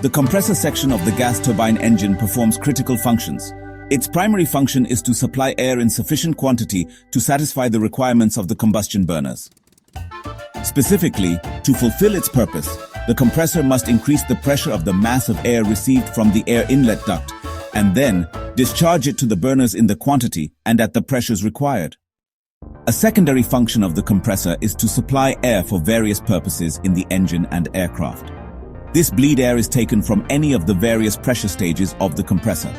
The compressor section of the gas turbine engine performs critical functions. Its primary function is to supply air in sufficient quantity to satisfy the requirements of the combustion burners. Specifically, to fulfill its purpose, the compressor must increase the pressure of the mass of air received from the air inlet duct and then discharge it to the burners in the quantity and at the pressures required. A secondary function of the compressor is to supply air for various purposes in the engine and aircraft. This bleed air is taken from any of the various pressure stages of the compressor.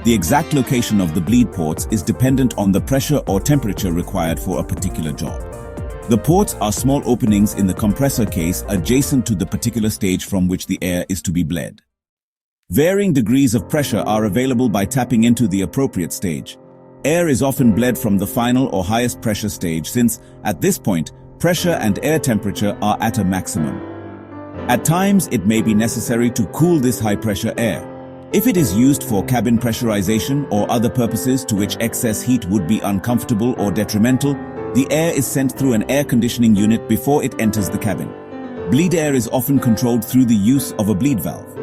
The exact location of the bleed ports is dependent on the pressure or temperature required for a particular job. The ports are small openings in the compressor case adjacent to the particular stage from which the air is to be bled. Varying degrees of pressure are available by tapping into the appropriate stage. Air is often bled from the final or highest pressure stage since, at this point, pressure and air temperature are at a maximum. At times, it may be necessary to cool this high-pressure air. If it is used for cabin pressurization or other purposes to which excess heat would be uncomfortable or detrimental, the air is sent through an air conditioning unit before it enters the cabin. Bleed air is often controlled through the use of a bleed valve.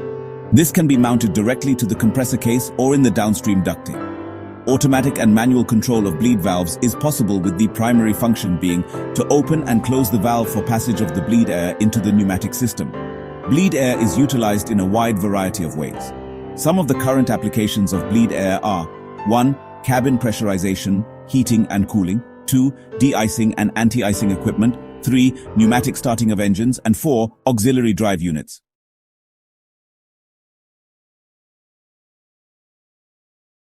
This can be mounted directly to the compressor case or in the downstream ducting. Automatic and manual control of bleed valves is possible, with the primary function being to open and close the valve for passage of the bleed air into the pneumatic system. Bleed air is utilized in a wide variety of ways. Some of the current applications of bleed air are 1. Cabin pressurization, heating and cooling, 2. De-icing and anti-icing equipment, 3. Pneumatic starting of engines, and 4. Auxiliary drive units.